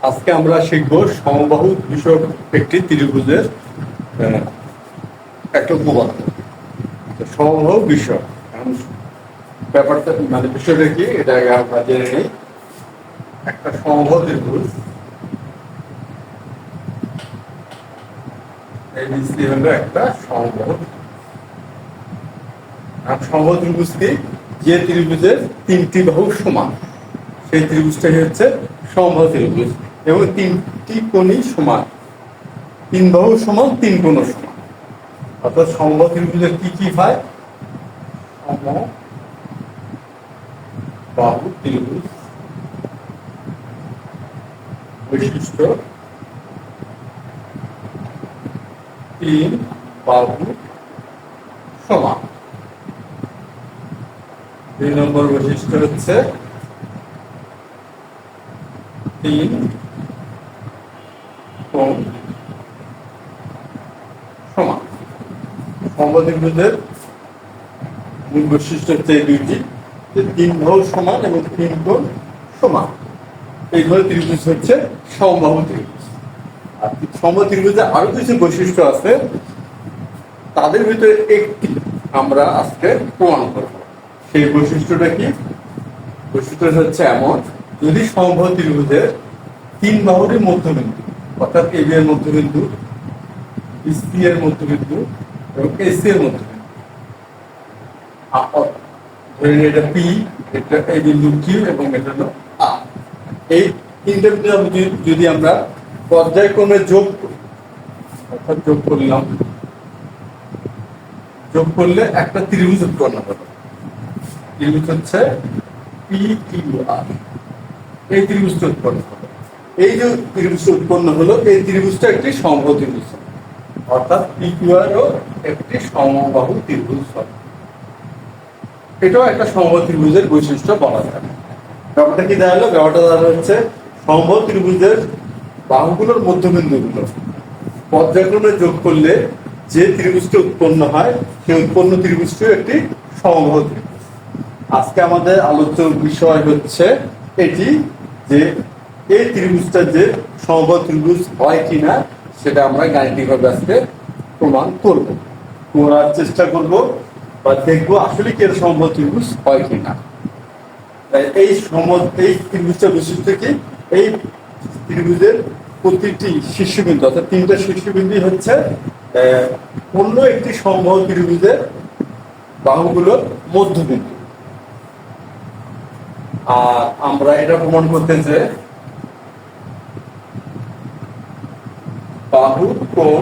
আজকে আমরা শিখব সমবাহু বিষয়ক একটি ত্রিভুজের একটা উপপাদ্য। সমবাহু বিষয় ব্যাপারটা মানে বিষয়টা কি এটা আগে আমরা জেনে নিই। একটা সমবাহু ত্রিভুজ এবিসি হলো একটা সমবাহু। আর সমবাহু ত্রিভুজ কি? যে ত্রিভুজের তিনটি বাহু সমান সেই ত্রিভুজটাই হচ্ছে সমবাহু ত্রিভুজ এবং তিনটি কোণই সমান, তিন বাহু সমান, তিন কোণও সমান। অর্থাৎ সমবাহু ত্রিভুজের কি কি হয়? সমবাহু ত্রিভুজ বৈশিষ্ট্য: তিন বাহু সমান। 2 নম্বর বৈশিষ্ট্য হচ্ছে তিন কোণ সমান। সমবাহু ত্রিভুজের মূল বৈশিষ্ট্য হচ্ছে এই দুইটি, যে তিন বাহু সমান এবং তিন কোণ সমান। এইভাবে ত্রিভুজ হচ্ছে সমবাহু ত্রিভুজ। আর সমবাহু ত্রিভুজে আরো কিছু বৈশিষ্ট্য আছে, তাদের ভিতরে একটি আমরা আজকে প্রমাণ করব। সেই বৈশিষ্ট্যটা কি? বৈশিষ্ট্যটা হচ্ছে এমন: যদি সমবাহু ত্রিভুজের তিন বাহুরই মধ্যবিন্দু, অর্থাৎ এবি এর মধ্যবিন্দু, বিসি এর মধ্যবিন্দু এবং এসি এর মধ্যবিন্দু, ধরে নিই এটা পি, এটা এই বিন্দু কিউ এবং এটা হলো আর, এই তিনটা বিন্দু যদি আমরা পর্যায়ক্রমে যোগ করি, অর্থাৎ যোগ করলাম, যোগ করলে একটা ত্রিভুজ উৎপন্ন হবে। ত্রিভুজ হচ্ছে পি কিউ আর। এই ত্রিভুজটা উৎপন্ন হবে। এই যে ত্রিভুজটা উৎপন্ন হলো, এই ত্রিভুজটা একটি সমবাহু ত্রিভুজ, অর্থাৎ পি কিউ আর ও একটি সমবাহু ত্রিভুজ হবে। এটাও একটা সমবাহু ত্রিভুজের বৈশিষ্ট্য বলা যায়। ব্যাপারটা কি দাঁড়ালো? ব্যাপারটা দাঁড়ালো হচ্ছে সমবাহু ত্রিভুজের বাহুগুলোর মধ্যবিন্দুগুলো পর্যায়ক্রমে যোগ করলে যে ত্রিভুজটি উৎপন্ন হয়, সেই উৎপন্ন ত্রিভুজটি একটি সমবাহু ত্রিভুজ। আজকে আমাদের আলোচ্য বিষয় হচ্ছে এটি, যে এই ত্রিভুজটা যে সমবাহু ত্রিভুজ হয় কিনা সেটা আমরা গাণিতিকভাবে আজকে প্রমাণ করব, করার চেষ্টা করব বা দেখবো আসলে কি এর সমবাহু ত্রিভুজ হয় কিনা। এই ত্রিভুজটা বিশিষ্ট কি? এই ত্রিভুজের প্রতিটি শীর্ষবিন্দু, অর্থাৎ তিনটা শীর্ষবিন্দু হচ্ছে অন্য একটি সমবাহু ত্রিভুজের বাহুগুলোর মধ্যবিন্দু। আর আমরা এটা প্রমাণ করতে যে বাহু কোণ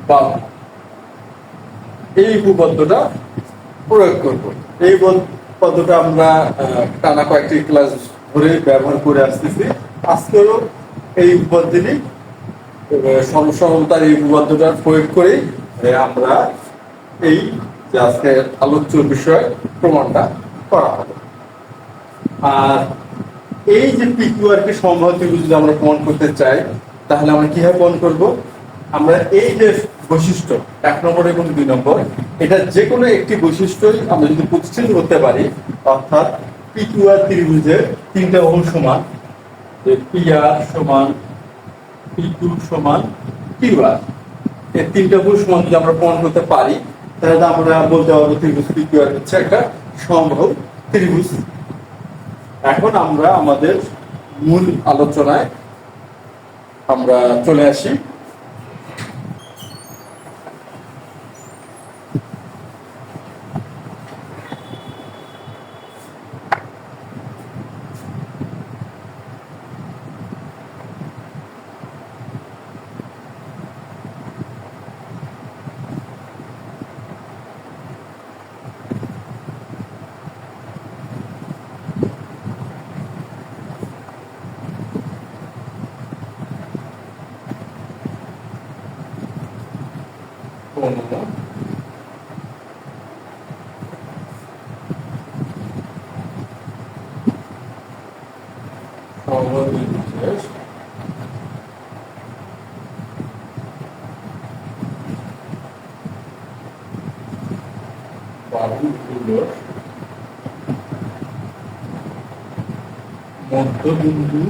বাহু, এই উপপাদ্যটা প্রয়োগ করব। এই উপপাদ্যটা আমরা টানা কয়েকটি ক্লাস ধরে ব্যবহার করে আসতেছি। আজকেও এই উপপাদ্যটি সমসহতার এই উপপাদ্যটা প্রয়োগ করে আমরা এই যে আজকে আলোচ্য বিষয় প্রমাণটা করা হবে। আর এই যে পি কিউ আর কে সমবাহু ত্রিভুজ যদি আমরা প্রমাণ করতে চাই, তাহলে আমরা কিভাবে প্রমাণ করব? আমরা এই যে বৈশিষ্ট্য 1 নম্বর এবং 2 নম্বর, এটা যে কোনো একটি বৈশিষ্ট্যই আমরা যদি প্রতিষ্ঠিত করতে পারি, অর্থাৎ পি কিউ আর ত্রিভুজের তিনটা বাহু সমান, যে পি আর সমান পি কিউ সমান কিউ আর, এই তিনটা বাহু সমান যদি আমরা প্রমাণ করতে পারি, তাহলে আমরা বলতে পারবো ত্রিভুজ পি কিউ আর হচ্ছে একটা সমবাহু ত্রিভুজ। এখন আমরা আমাদের মূল আলোচনায় আমরা চলে আসি। বাহুগুলোর মধ্যবিন্দু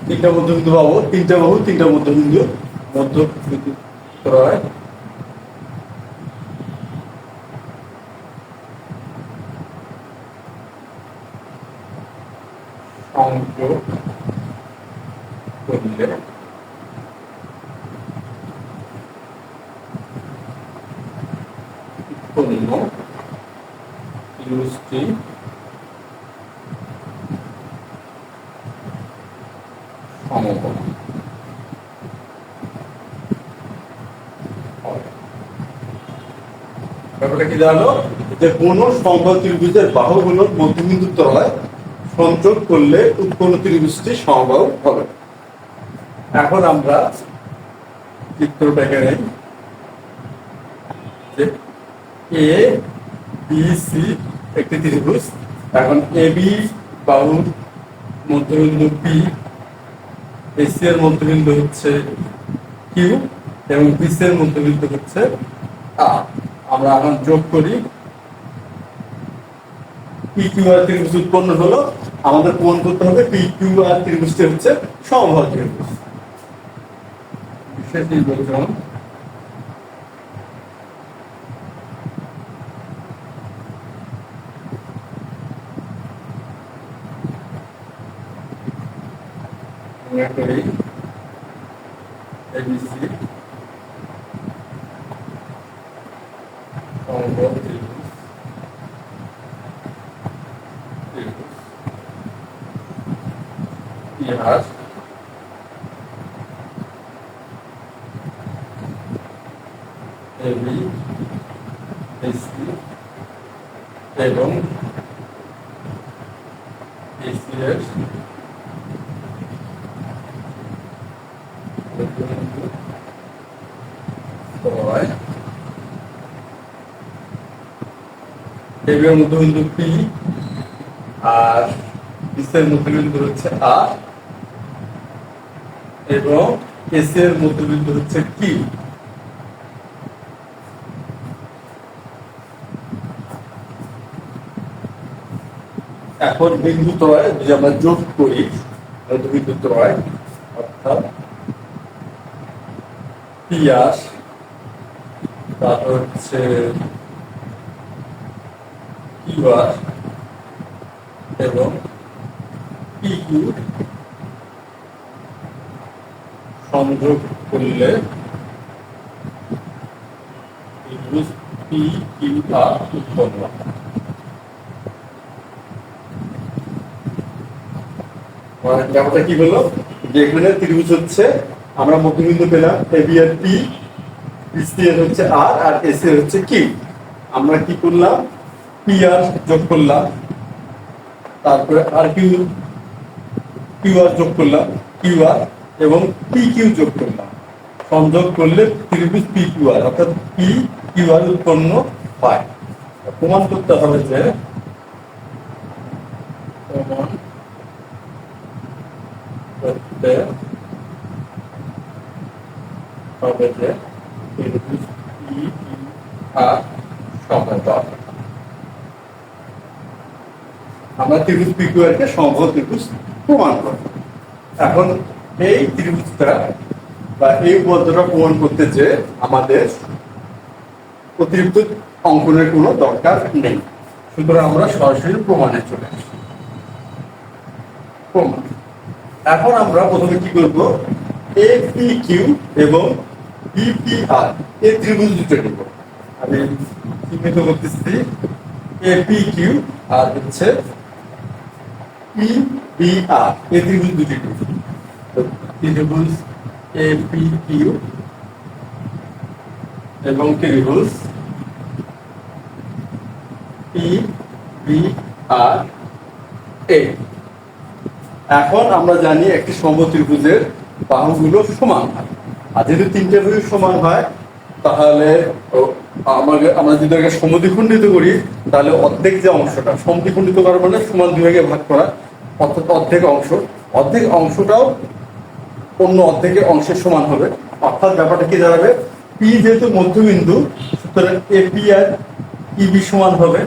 তিনটা মধ্যবিন্দু পাবো, তিনটা বাহু, তিনটা মধ্যবিন্দু, মধ্যবিন্দু ত্রয় সংযোগ করলে উৎপন্ন ত্রিভুজটি সমকোণ। ব্যাপারটা কি দাঁড়ালো, যে কোন সমবাহু ত্রিভুজের বাহুগুলোর মধ্যবিন্দু তলায় সংযোগ করলে উৎপন্ন ত্রিভুজটি সমবাহু হবে। এখন আমরা চিত্রটাকে নেই, যে এ বি সি একটি ত্রিভুজ। এখন এ বি বাহুর মধ্যবিন্দু পি, এসি এর মধ্যবিন্দু হচ্ছে কিউ এবং বিসি এর মধ্যবিন্দু হচ্ছে আর। আমরা এখন যোগ করি, পি কিউ আর ত্রিভুজ উৎপন্ন হলো। আমাদের প্রমাণ করতে হবে পি কিউ আর ত্রিভুজটি হচ্ছে সমবাহু ত্রিভুজ। বিশেষ নির্বাচন করি এবিসি সমবাহু ত্রিভুজ, ইতিহাস এবি এসি এবং এসি এর এবি এর মধ্যবিন্দু পি আর বিসি এর মধ্যবিন্দু হচ্ছে আর এবং এসি এর মধ্যবিন্দু হচ্ছে কি। এখন বিন্দু ত্রয় যদি আমরা যোগ করি, মধ্যবিন্দু ত্রয় অর্থাৎ পি আর, তারপর হচ্ছে কিউ আর এবং পি কিউ সংযোগ করলে ত্রিভুজ পি কিউ আর উৎপন্ন। ব্যাপারটা কি হলো, যে এখানে ত্রিভুজ হচ্ছে আমরা মধ্যবিন্দু পেলাম A B R P, BC এর হচ্ছে আর আর এসি এর হচ্ছে কিউ। আমরা কি করলাম, পি আর যোগ করলাম, তারপরে আর কিউ কিউ আর যোগ করলাম, কিউ আর এবং পি কিউ যোগ করলাম। সংযোগ করলে ত্রিভুজ পি কিউ আর অর্থাৎ পি কিউ আর উৎপন্ন হয়। প্রমাণ করতে হবে যে প্রমাণ করতে হবে যে ত্রিভুজ পি কিউ আর সমতল। আমরা ত্রিভুজ পি কিউ আর কে সমবাহু ত্রিভুজ প্রমাণ করব। এখন এই ত্রিভুজটা বা এই উপপাদ্যটা প্রমাণ করতে যে আমাদের অতিরিক্ত অঙ্কনের কোনো দরকার নেই, সুতরাং আমরা সরাসরি প্রমাণে চলে আসি। প্রমাণ। এখন আমরা প্রথমে কি করব, এ পি কিউ এবং বি পি আর এই ত্রিভুজ দুটো নিব। আমি চিহ্নিত করতেছি এ পি কিউ আর হচ্ছে পি বি আর এই ত্রিভুজ দুটি নিব। ত্রিভুজ এ পি কিউ এবং ত্রিভুজ পি বি আর এ। এখন আমরা জানি একটি সমবাহু ত্রিভুজের বাহুগুলো সমান হয়, আর যেহেতু তিনটে বাহু সমান হয় তাহলে আমরা যদি এটাকে সমদ্বিখণ্ডিত করি তাহলে অর্ধেক যে অংশটা, সমদ্বিখণ্ডিত করার মানে সমান দুই ভাগে ভাগ করা, অর্থাৎ অর্ধেক অংশটাও অন্য অর্ধেকের অংশের সমান হবে। অর্থাৎ ব্যাপারটা কি দাঁড়াবে, পি যেহেতু মধ্যবিন্দু সুতরাং এপি আর ইবি সমান হবে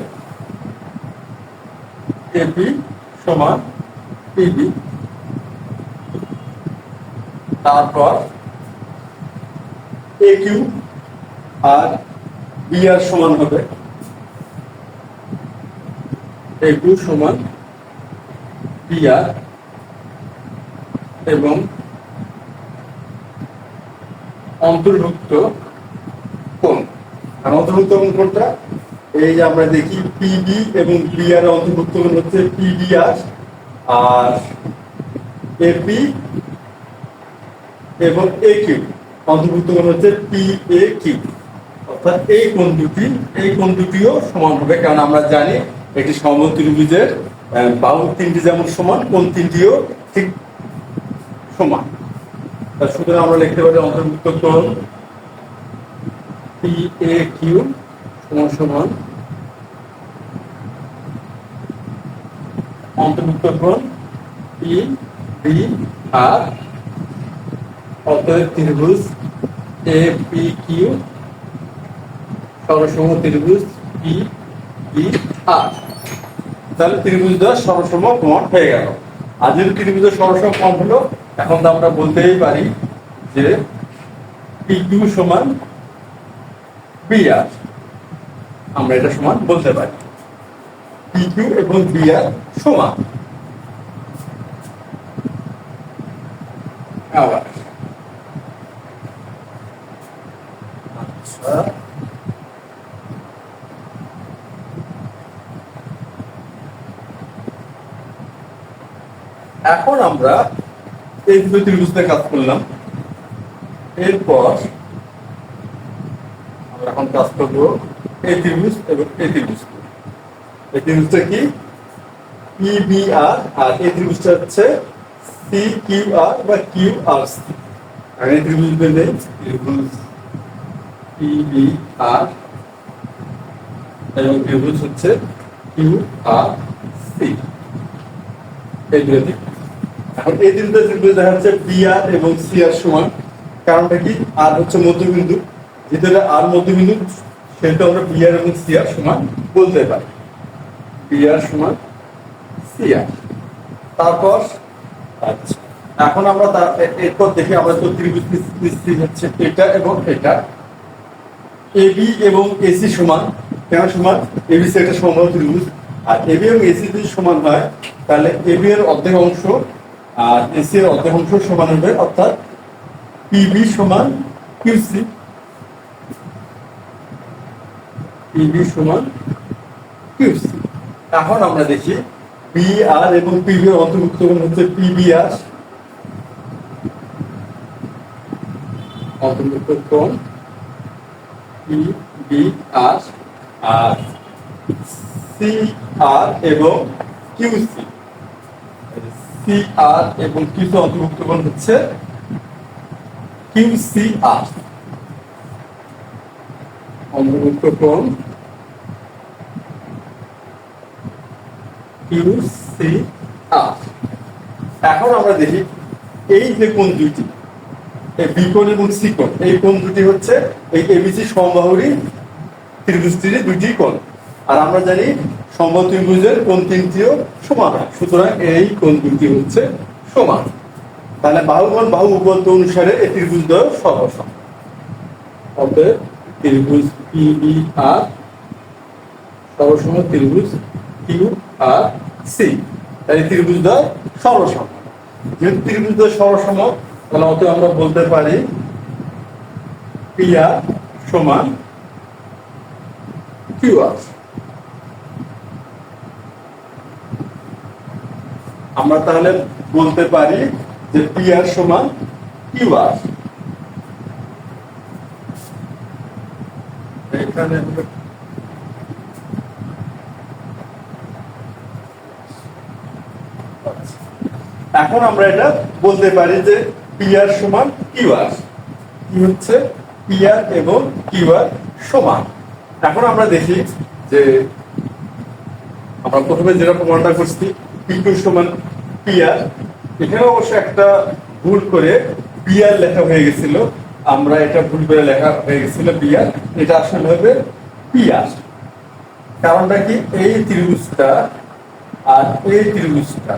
এপি সমান ইবি। তারপর এ কিউ আর বি আর সমান হবে এ কিউ সমান বি আর এবং অন্তর্ভুক্ত কোণ। আর অন্তর্ভুক্ত কোণ কোনটা? এই যে আমরা দেখি পিবি এবং বি আর অন্তর্ভুক্ত কোণ হচ্ছে পিবি আর এপি এবং এ কিউ অন্তর্ভুক্ত কোণ হচ্ছে পি এ কিউ। অর্থাৎ এই কোণ দুটিও সমান হবে, কারণ আমরা জানি একটি সমবাহু ত্রিভুজের বাহু তিনটি যেমন সমান, কোণ তিনটিও ঠিক সমান। সুতরাং আমরা লিখতে পারি অন্তর্ভুক্ত কোণ পি এ কিউ সমান সমান অন্তর্ভুক্ত কোণ পি বি আর। অতএব ত্রিভুজ এ পি কিউ সরসম ত্রিভুজ পি বি আর। তাহলে ত্রিভুজটা সরসম কোণ হয়ে গেল। আর যদি ত্রিভুজের সরসম কোণ হলো, এখন তো আমরা বলতেই পারি যে পি কিউ সমান বি আর। আমরা এটা সমান বলতে পারি, পি কিউ এবং বি আর সমান। আবার আচ্ছা, এখন আমরা এই দুটো ত্রিভুজে কাজ করলাম। এরপর আমরা এখন কাজ করবো এই ত্রিভুজ এবং এই ত্রিভুজ। এই ত্রিভুজটা কি? পিবিআর, আর এই ত্রিভুজটা হচ্ছে সি কিউ আর বা কিউ আর সি। আর এই ত্রিভুজ পেলে ত্রিভুজ পিবিআর এবং ত্রিভুজ হচ্ছে কিউ আর সি। এই দুটো এখন এই তিনটা ত্রিভুজ দেখা যাচ্ছে বি আর এবং সি আর সমান। কারণটা কি? আর হচ্ছে মধ্যবিন্দু, যেটা আর মধ্যবিন্দু, সেটা আমরা বি আর এবং সি আর সমান বলতে পারি। বি আর সমান সি আর। তারপর আচ্ছা, এখন আমরা এরপর দেখি আমরা তো ত্রিভুজ হচ্ছে এটা এবং এটা। এবি এবং এসি সমান। কেন সমান? এবি সি একটা সমবাহু ত্রিভুজ, আর এবি এবং এসি যদি সমান হয় তাহলে এবি এর অর্ধেক অংশ আর এসি এর অর্ধেক অংশ সমান হবে, অর্থাৎ পিবি সমান কিউসি। পিবি সমান কিউসি। এখন আমরা দেখি বি আর এবং পিবি এর অন্তর্ভুক্ত কোণ হচ্ছে পিবি আর। অন্তর্ভুক্ত কোণ পিবি আর, আর সি আর এবং কিউসি। সি আর এবং কিউসি অন্তর্ভুক্ত কোণ হচ্ছে কিউসি আর। অন্তর্ভুক্ত কোণ কিউসি আর। এখন আমরা দেখি এই যে কোণ দুটি, এই বি কোণ এবং সি কোণ, এই কোণ দুটি হচ্ছে এই এবিসি সমবাহুরই ত্রিভুজটির দুটি কোণ। আর আমরা জানি সমবাহু ত্রিভুজের কোণ তিনটিও সমান হয়, সুতরাং এই কোণ দুটি হচ্ছে সমান। তাহলে বাহুগণ বাহু উপপাদ্য অনুসারে এই ত্রিভুজদ্বয় সরসম। অতএব ত্রিভুজ পিবি আর সরসম ত্রিভুজ কিউ আর সি। তাই ত্রিভুজদ্বয় সরসম। যেহেতু ত্রিভুজদ্বয় সরসম, তাহলে অতএব আমরা বলতে পারি পি আর সমান কিউ আর। আমরা তাহলে বলতে পারি যে পি আর সমান কিউ আর। এখানে এখন আমরা এটা বলতে পারি যে পি আর সমান কিউ আর। কি হচ্ছে? পি আর এবং কিউ আর সমান। এখন আমরা দেখি যে আমরা প্রথমে যেটা প্রমাণটা করছি পি কিউ সমান পি আর, এখানে অবশ্য একটা ভুল করে পি আর লেখা হয়ে গেছিল। আমরা এটা ভুল করে লেখা হয়ে গেছিল পি আর, এটা আসলে হবে পি আর। কারণটা কি? এই ত্রিভুজটা আর এই ত্রিভুজটা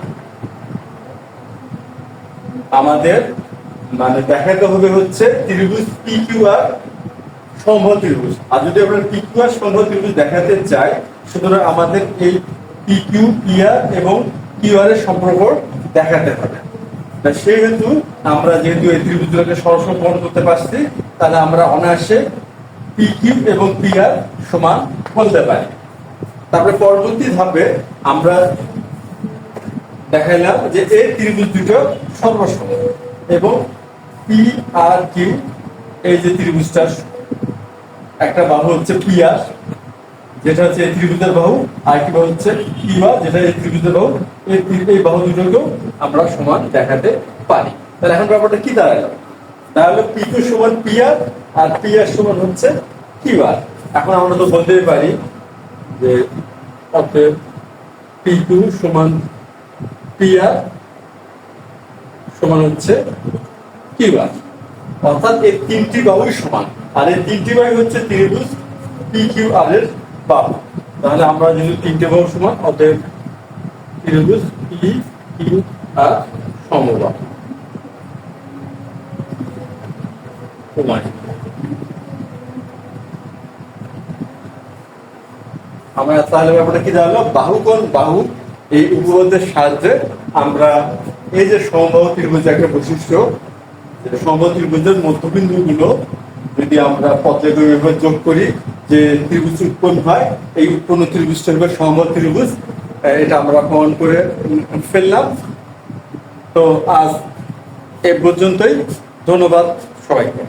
আমাদের মানে দেখাতে হবে হচ্ছে ত্রিভুজ পি কিউ আর সমবাহু ত্রিভুজ। আর যদি আমরা পি কিউ আর সমবাহু ত্রিভুজ দেখাতে চাই, সুতরাং আমাদের এই পি কিউ পি আর এবং কিউ আর এর সম্পর্ক দেখাতে হবে। সেহেতু আমরা যেহেতু এই ত্রিভুজগুলোকে সরলসম্পন্ন করতে পারছি, তাহলে আমরা অনায়াসে পি কিউ এবং পি আর সমান বলতে পারি। তারপরে পরবর্তী ধাপে আমরা দেখাইলাম যে এই ত্রিভুজ দুটো সর্বসম এবং পি আর কিউ, এই যে ত্রিভুজটা একটা বাহু হচ্ছে পি আর, যেটা হচ্ছে এই ত্রিভুজের বাহু, আর কি বাহু হচ্ছে কিউ আর, যেটা এই ত্রিভুজের বাহু। এই বাহু দুটোকেও আমরা সমান দেখাতে পারি। তাহলে এখন ব্যাপারটা কি দাঁড়ালো? তাহলে পি কিউ সমান পি আর পি আর সমান হচ্ছে কিউ আর। এখন আমরা তো বলতেই পারি যে অতএব পি কিউ সমান পি আর সমান হচ্ছে কিউ আর, অর্থাৎ এই তিনটি বাহুই সমান। আর এই তিনটি বাহু হচ্ছে ত্রিভুজ পি কিউ আর এর বাহু। তাহলে আমরা যদি তিনটে বাহু সমান, অতএব ত্রিভুজ পি কিউ আর সমবাহু। আমরা তাহলে ব্যাপারটা কি দাঁড়ালো? বাহু কোণ বাহু এই উপপাদ্যের সাহায্যে আমরা এই যে সমবাহু ত্রিভুজ একটা বৈশিষ্ট্য, সমবাহু ত্রিভুজের মধ্যবিন্দু গুলো যদি আমরা পর্যায়ক্রমে যোগ করি, যে ত্রিভুজ উৎপন্ন হয়, এই উৎপন্ন ত্রিভুজটা হবে সমবাহু ত্রিভুজ। এটা আমরা প্রমাণ করে ফেললাম। তো আজ এ পর্যন্তই। ধন্যবাদ সবাইকে।